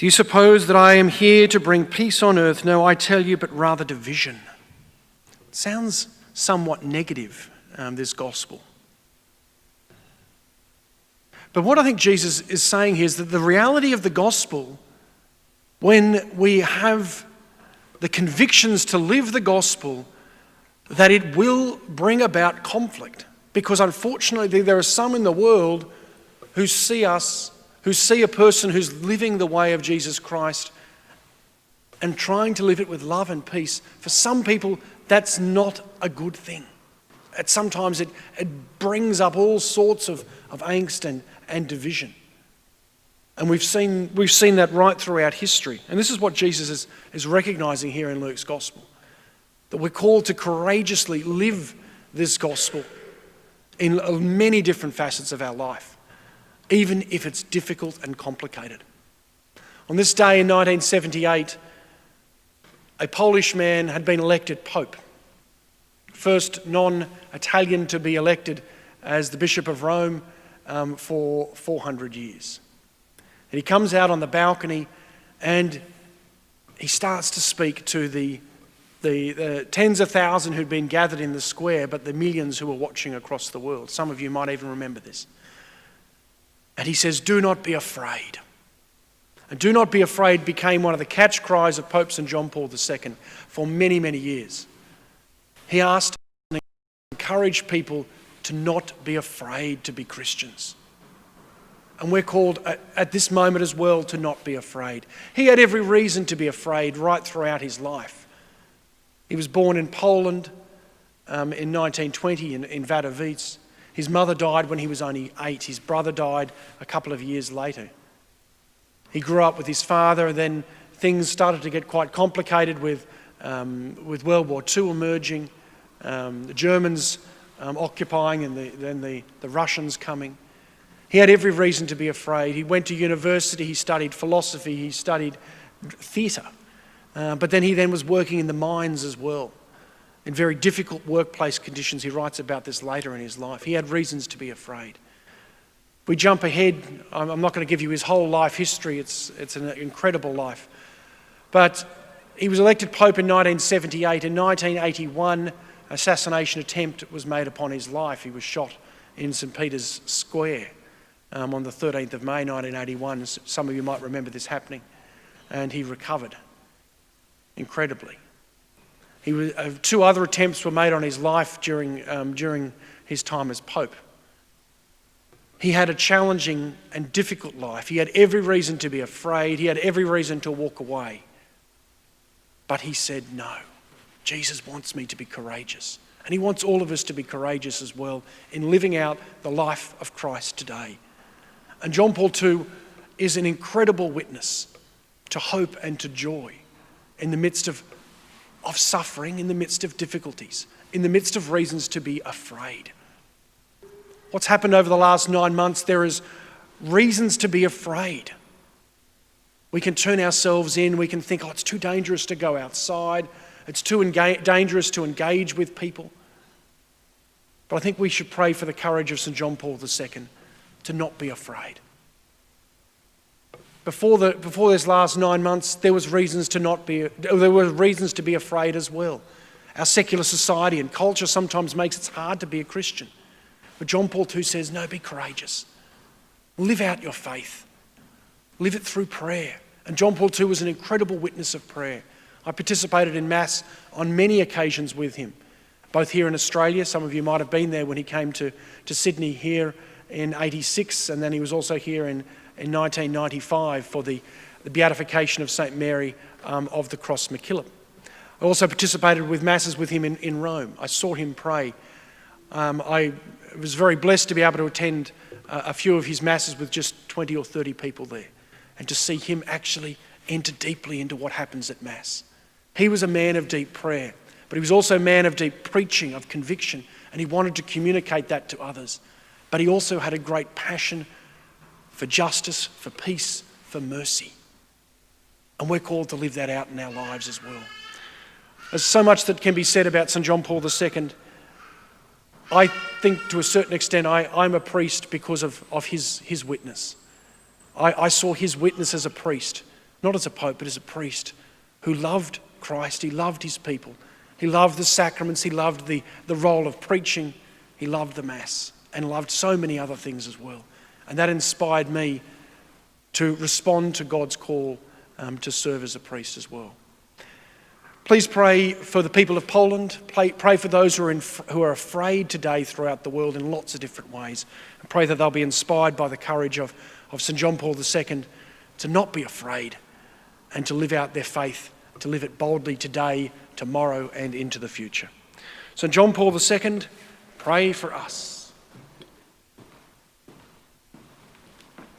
Do you suppose that I am here to bring peace on earth? No, I tell you, but rather division. It sounds somewhat negative, this gospel. But what I think Jesus is saying here is that the reality of the gospel, when we have the convictions to live the gospel, that it will bring about conflict. Because unfortunately, there are some in the world who see a person who's living the way of Jesus Christ and trying to live it with love and peace. For some people, that's not a good thing. Sometimes it brings up all sorts of angst and division. And we've seen that right throughout history. And this is what Jesus is recognizing here in Luke's gospel. That we're called to courageously live this gospel in many different facets of our life, even if it's difficult and complicated. On this day in 1978, a Polish man had been elected Pope. First non-Italian to be elected as the Bishop of Rome for 400 years. And he comes out on the balcony and he starts to speak to the tens of thousands who'd been gathered in the square, but the millions who were watching across the world. Some of you might even remember this. And he says, "Do not be afraid." And "do not be afraid" became one of the catch cries of Pope St. John Paul II for many, many years. He asked and encouraged people to not be afraid to be Christians. And we're called at this moment as well to not be afraid. He had every reason to be afraid right throughout his life. He was born in Poland in 1920 in Wadowice. His mother died when he was only 8. His brother died a couple of years later. He grew up with his father, and then things started to get quite complicated with World War II emerging, the Germans occupying, and then the Russians coming. He had every reason to be afraid. He went to university, he studied philosophy, he studied theatre. But then he was working in the mines as well, in very difficult workplace conditions. He writes about this later in his life. He had reasons to be afraid. We jump ahead. I'm not going to give you his whole life history. It's an incredible life. But he was elected Pope in 1978. In 1981, an assassination attempt was made upon his life. He was shot in St. Peter's Square on the 13th of May 1981. Some of you might remember this happening. And he recovered incredibly. Two other attempts were made on his life during his time as Pope. He had a challenging and difficult life. He had every reason to be afraid. He had every reason to walk away. But he said, "No, Jesus wants me to be courageous." And he wants all of us to be courageous as well in living out the life of Christ today. And John Paul II is an incredible witness to hope and to joy in the midst of suffering, in the midst of difficulties, in the midst of reasons to be afraid. What's happened over the last 9 months, there is reasons to be afraid. We can turn ourselves in, we can think, it's too dangerous to go outside, it's too dangerous to engage with people. But I think we should pray for the courage of St. John Paul II to not be afraid. Before this last 9 months, there were reasons to be afraid as well. Our secular society and culture sometimes makes it hard to be a Christian. But John Paul II says, no, be courageous. Live out your faith. Live it through prayer. And John Paul II was an incredible witness of prayer. I participated in Mass on many occasions with him, both here in Australia. Some of you might have been there when he came to Sydney here in '86, and then he was also here in 1995 for the beatification of St. Mary of the Cross McKillop. I also participated with Masses with him in Rome. I saw him pray. I was very blessed to be able to attend a few of his Masses with just 20 or 30 people there, and to see him actually enter deeply into what happens at Mass. He was a man of deep prayer, but he was also a man of deep preaching, of conviction, and he wanted to communicate that to others. But he also had a great passion for justice, for peace, for mercy. And we're called to live that out in our lives as well. There's so much that can be said about St. John Paul II. I think to a certain extent I'm a priest because of his witness. I saw his witness as a priest not as a pope, but as a priest who loved Christ. He loved his people. He loved the sacraments. He loved the role of preaching. He loved the Mass and loved so many other things as well. And that inspired me to respond to God's call to serve as a priest as well. Please pray for the people of Poland. Pray for those who are afraid today throughout the world in lots of different ways. And pray that they'll be inspired by the courage of St. John Paul II to not be afraid and to live out their faith, to live it boldly today, tomorrow and into the future. St. John Paul II, pray for us.